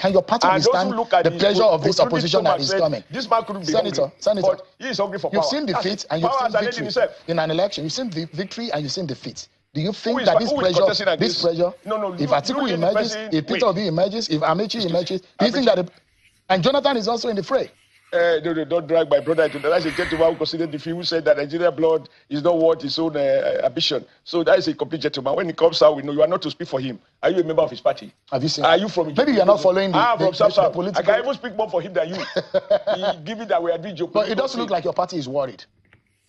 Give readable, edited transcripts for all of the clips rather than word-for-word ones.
Can your party withstand the pressure of this opposition that is coming? This man couldn't be Senator, but he is hungry for power. You've seen defeat and you've seen victory in an election. You've seen victory and you've seen defeat. Do you think that this pressure, if Atiku emerges, if Peter Obi emerges, if Amechi emerges, do you think that, and Jonathan is also in the fray? Don't drag my brother into that. That's a gentleman who considered the few who said that Nigeria blood is not worth his own ambition. So that is a complete gentleman. When he comes out, we know you are not to speak for him. Are you a member of his party? Have you seen? Are you from? Maybe you are not following from South. political. I can even speak more for him than you. Given that we are doing joke. But it doesn't look like your party is worried.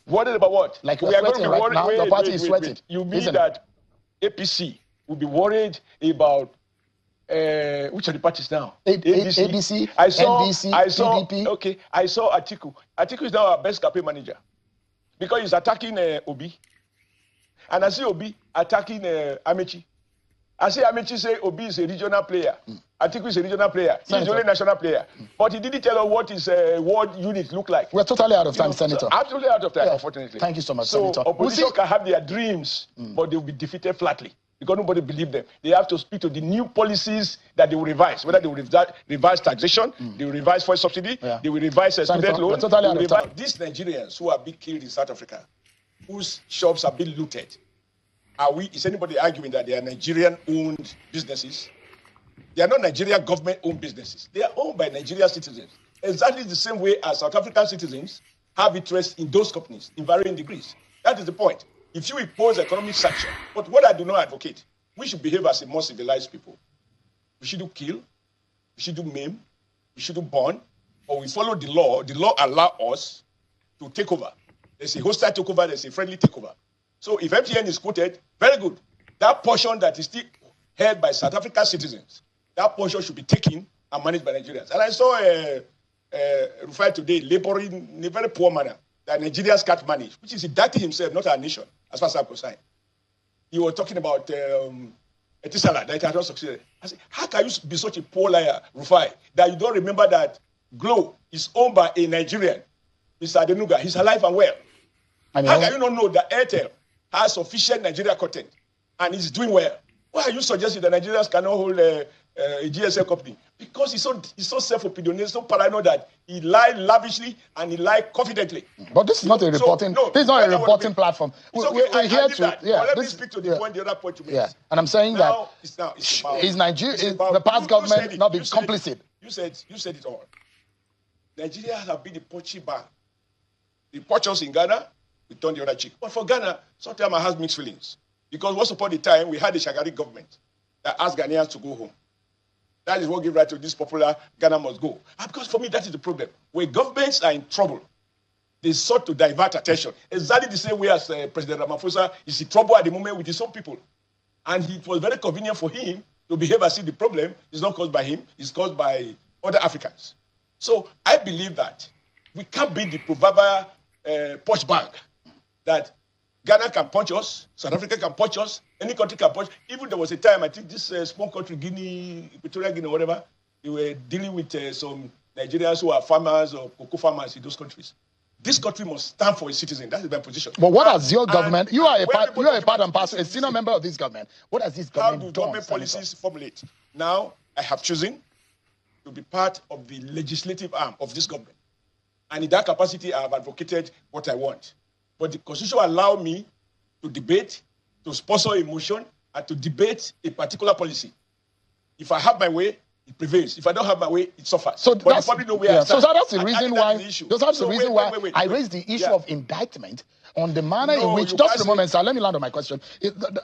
Worried about what? Like we are going to be worried now. Your party is sweating. You mean that APC will be worried about? Which are the parties now? ABC, I saw PDP. Okay, I saw Atiku. Atiku is now our best campaign manager because he's attacking Obi, and I see Obi attacking Amechi. I see Amechi say Obi is a regional player. Atiku is a regional player. He's the only national player, but he didn't tell us what his world unit look like. We're totally out of time, Senator. So absolutely out of time, unfortunately. Thank you so much, so Senator. Opposition can have their dreams, but they will be defeated flatly. Because nobody believes them. They have to speak to the new policies that they will revise. Whether they will revise taxation, they will revise fuel subsidy, they will revise student loan. These Nigerians who are being killed in South Africa, whose shops have been looted, is anybody arguing that they are Nigerian-owned businesses? They are not Nigerian government-owned businesses. They are owned by Nigerian citizens. Exactly the same way as South African citizens have interest in those companies in varying degrees. That is the point. If you impose economic sanction, but what I do not advocate, we should behave as a more civilized people. We shouldn't kill, we shouldn't maim, we shouldn't burn, or we follow the law. The law allows us to take over. There's a hostile takeover, there's a friendly takeover. So if MTN is quoted, very good. That portion that is still held by South African citizens, that portion should be taken and managed by Nigerians. And I saw Rufai today laboring in a very poor manner that Nigerians can't manage, which is indicting himself, not our nation, as far as I'm concerned. You were talking about Etisala, that it had not succeeded. I said, how can you be such a poor liar, Rufai, that you don't remember that Glo is owned by a Nigerian, Mr. Adenuga? He's alive and well. How can you not know that Airtel has sufficient Nigeria content and is doing well? Why are you suggesting that Nigerians cannot hold a GSL company? Because he's so self-opinionated, so paranoid that he lied lavishly and he lied confidently. But this is not a reporting. This is not a reporting platform. We're here to. Let me speak to the point. The other point you made. Yeah, and I'm saying that it's about, is Nigeria, the past government not being complicit? You said it all. Nigeria have been the poachy bank. They poach us in Ghana, we turn the other cheek. But for Ghana, sometimes I have mixed feelings because once upon a time we had a Shagari government that asked Ghanaians to go home. That is what gives right to this popular Ghana must go. And because for me, that is the problem. When governments are in trouble, they sought to divert attention. Exactly the same way as President Ramaphosa is in trouble at the moment with his own people. And it was very convenient for him to behave as if the problem is not caused by him, it's caused by other Africans. So I believe that we can't be the proverbial punch bag that Ghana can punch us, South Africa can punch us, any country can punch. Even there was a time, I think this small country, Guinea, Equatorial Guinea, whatever, they were dealing with some Nigerians who are farmers or cocoa farmers in those countries. This country must stand for its citizens. That is my position. But what has your government? You are a part and parcel, a senior member of this government. What has this government done? How do government policies formulate? Now, I have chosen to be part of the legislative arm of this government, and in that capacity, I have advocated what I want. But the Constitution allows me to debate, to sponsor a motion, and to debate a particular policy. If I have my way, it prevails. If I don't have my way, it suffers. So but that's, probably know where I stand. So that's the reason why. That's the reason why I raised the issue of indictment on the manner in which. Just a moment, sir. Let me land on my question.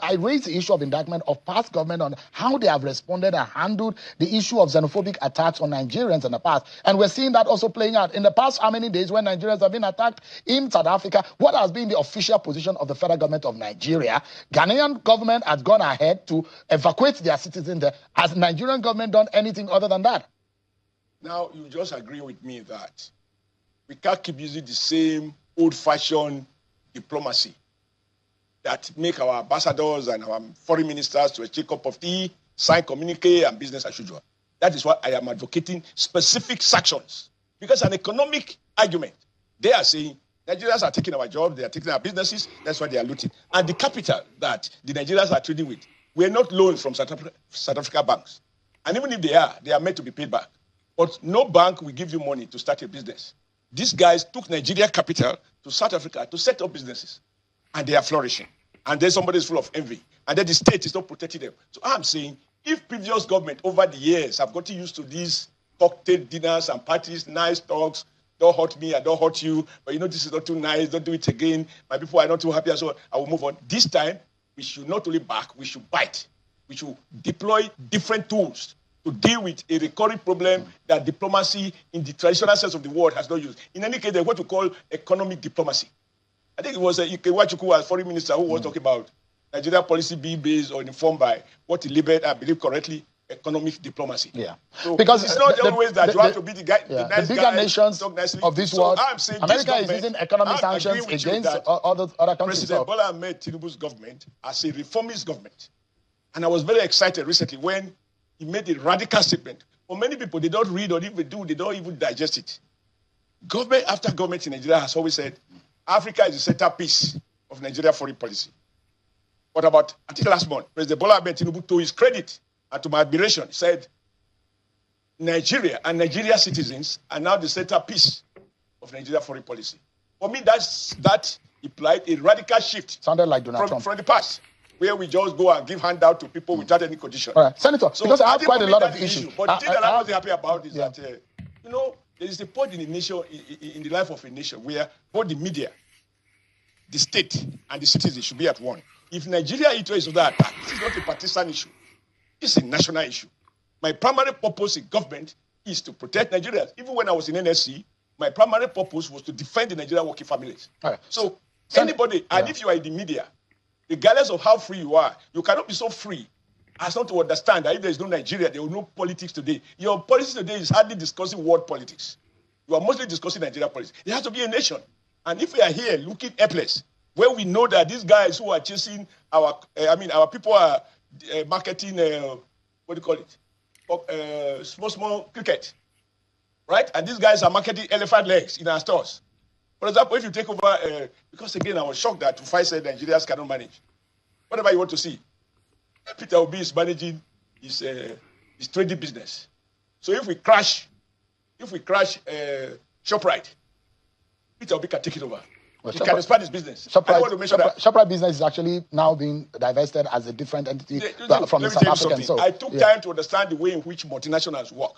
I raised the issue of indictment of past government on how they have responded and handled the issue of xenophobic attacks on Nigerians in the past, and we're seeing that also playing out in the past. How many days when Nigerians have been attacked in South Africa? What has been the official position of the federal government of Nigeria? Ghanaian government has gone ahead to evacuate their citizens there. Has Nigerian government done anything other than that? Now, you just agree with me that we can't keep using the same old-fashioned diplomacy that make our ambassadors and our foreign ministers to a cup of tea, sign communique, and business as usual. That is why I am advocating specific sanctions. Because an economic argument, they are saying Nigerians are taking our jobs, they are taking our businesses, that's why they are looting. And the capital that the Nigerians are trading with were not loans from South Africa banks. And even if they are meant to be paid back. But no bank will give you money to start a business. These guys took Nigeria capital to South Africa to set up businesses. And they are flourishing. And then somebody is full of envy. And then the state is not protecting them. So I'm saying, if previous government over the years have gotten used to these cocktail dinners and parties, nice talks, don't hurt me, I don't hurt you, but this is not too nice, don't do it again, my people are not too happy, so I will move on. This time, we should not only back, we should bite. We should deploy different tools to deal with a recurring problem that diplomacy in the traditional sense of the word has not used. In any case, there's what we call economic diplomacy. I think it was Atiku as foreign minister who was talking about Nigeria policy being based or informed by what he labeled, I believe correctly, economic diplomacy. Yeah. So because it's not always that you have to be the guy, the nice bigger guy, nations of this world. America is using economic sanctions against other countries. President Bola Ahmed Tinubu's government as a reformist government. And I was very excited recently when he made a radical statement. For many people, they don't read or even do, they don't even digest it. Government after government in Nigeria has always said, Africa is the centerpiece of Nigeria foreign policy. What about, until last month, President Bola Ahmed Tinubu, to his credit and to my admiration, said, Nigeria and Nigeria citizens are now the centerpiece of Nigeria foreign policy. For me, that implied a radical shift. Sounded like Donald Trump. From the past, where we just go and give handout to people without any condition. All right, Senator, so because I have quite a lot of issues. But the thing that I'm not happy about is that, there is a point in the nation, in the life of a nation, where both the media, the state, and the citizens should be at one. If Nigeria is under attack, this is not a partisan issue. It's a national issue. My primary purpose in government is to protect Nigerians. Even when I was in NSC, my primary purpose was to defend the Nigerian working families. Right. So anybody, and if you are in the media, regardless of how free you are, you cannot be so free as not to understand that if there is no Nigeria, there will be no politics today. Your politics today is hardly discussing world politics. You are mostly discussing Nigeria politics. It has to be a nation. And if we are here looking helpless, where we know that these guys who are chasing our people are marketing, what do you call it? Small cricket, right? And these guys are marketing elephant legs in our stores. For example, if you take over, because again, I was shocked that Tufai said Nigerians cannot manage. Whatever you want to see, Peter Obi is managing his trading business. So if we crash ShopRite, Peter Obi can take it over. Well, he can expand his business. ShopRite business is actually now being divested as a different entity from the South African. So, I took time to understand the way in which multinationals work.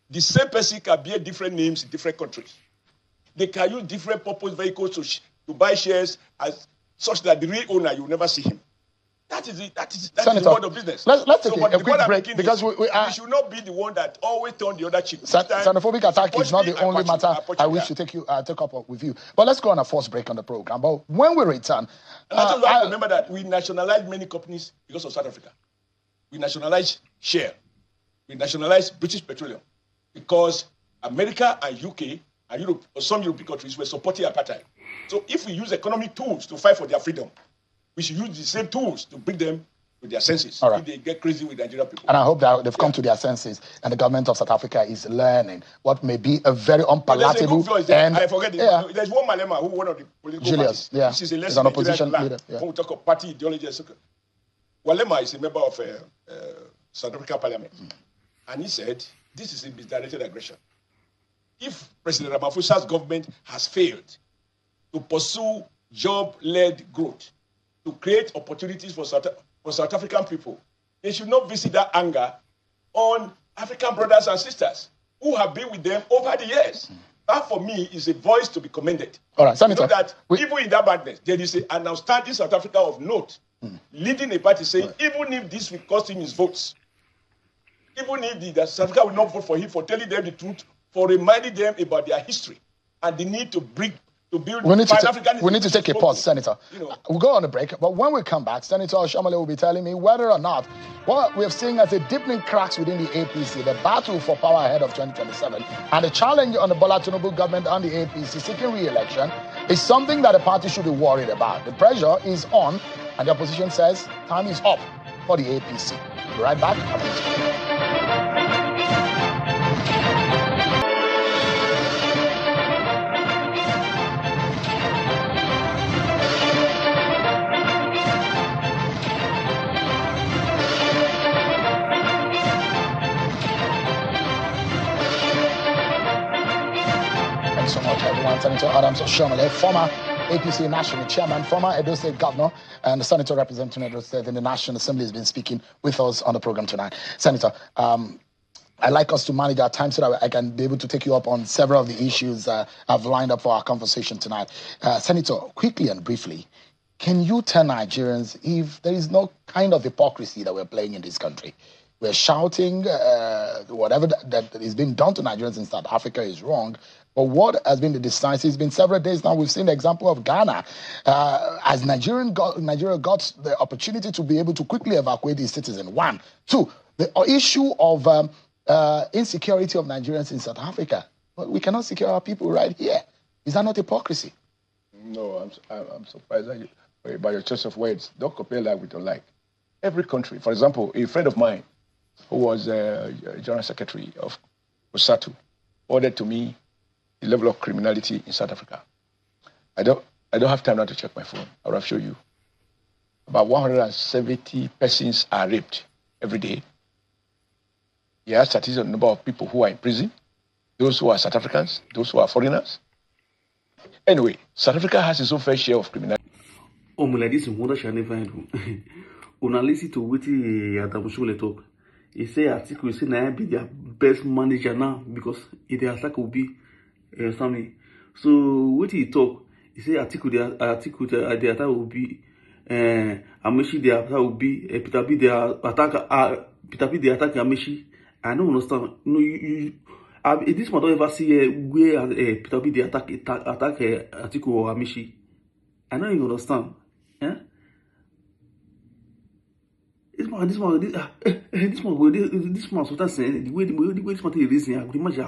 The same person can bear different names in different countries. They can use different purpose vehicles to buy shares as such that the real owner, you will never see him. That is the word of business. Let's take a quick break because we should not be the one that always turn the other cheek. Xenophobic attack is not the only matter I wish to take up with you. But let's go on a first break on the program. But when we return, I remember that we nationalized many companies because of South Africa. We nationalized Shell. We nationalized British Petroleum because America and UK and Europe or some European countries were supporting apartheid. So if we use economic tools to fight for their freedom, we should use the same tools to bring them to their senses. All right. If they get crazy with Nigerian people. And I hope that they've come to their senses and the government of South Africa is learning what may be a very unpalatable... I forget it. There's one Malema, who one of the political parties. Which is an opposition leader. When we talk of party ideology, Malema is a member of South African Parliament. And he said, this is a misdirected aggression. If President Ramaphosa's government has failed to pursue job-led growth, to create opportunities for South African people, they should not visit that anger on African brothers and sisters who have been with them over the years. That, for me, is a voice to be commended. All right, Senator. You know that even in that madness, there is an outstanding South Africa of note leading a party saying, even if this will cost him his votes, even if the South Africa will not vote for him for telling them the truth, for reminding them about their history and the need to build. We need to take a pause, Senator. We'll go on a break, but when we come back, Senator Oshiomhole will be telling me whether or not what we're seeing as a deepening cracks within the APC, the battle for power ahead of 2027, and the challenge on the Bola Tinubu government and the APC seeking re-election is something that the party should be worried about. The pressure is on, and the opposition says time is up for the APC. We'll be right back after this. Thanks so much, everyone. Senator Oshiomhole, former APC National Chairman, former Edo State Governor, and the Senator representing Edo State in the National Assembly has been speaking with us on the program tonight. Senator, I'd like us to manage our time so that I can be able to take you up on several of the issues I've lined up for our conversation tonight. Senator, quickly and briefly, can you tell Nigerians if there is no kind of hypocrisy that we're playing in this country? We're shouting whatever that is being done to Nigerians in South Africa is wrong. But what has been the decisive? It's been several days now. We've seen the example of Ghana. As Nigeria got the opportunity to be able to quickly evacuate its citizens. 1. 2, the issue of insecurity of Nigerians in South Africa. We cannot secure our people right here. Is that not hypocrisy? No, I'm surprised by your choice of words. Don't compare like with your like. Every country, for example, a friend of mine who was General Secretary of COSATU ordered to me the level of criminality in South Africa. I don't have time now to check my phone. I will show you. About 170 persons are raped every day. He has statistics on the number of people who are in prison, those who are South Africans, those who are foreigners. Anyway, South Africa has its own fair share of criminality. Oh, my ladies, what shall I find? Una listen to what Oshiomhole talk. He say Atiku say na be their best manager now because if they attack will be something. So what he talk? He say Atiku the attack will be Amaechi the attack will be Peter B the attack Peter B the attack Amaechi. I don't understand. No, this man don't ever see where Peter B the attack Atiku or Amaechi. I don't even understand. Yeah. This man, sometimes saying the way this man is listening, I could imagine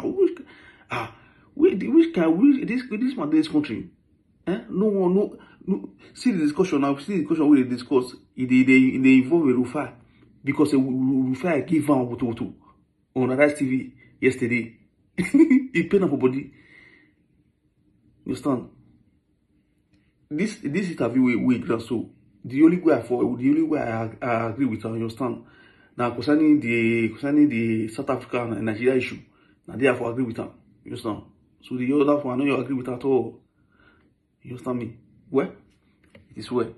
this man this country. No. See the discussion now. See the discussion we discuss. They involve a Rufai because a Rufai gave on Rice TV yesterday. He paid for body. You understand? This interview we so. The only way I agree with her, you understand? Now concerning the South Africa and Nigeria issue, now therefore I agree with her, you understand? So the other one I know you agree with her at all. You understand me? Well, it is well.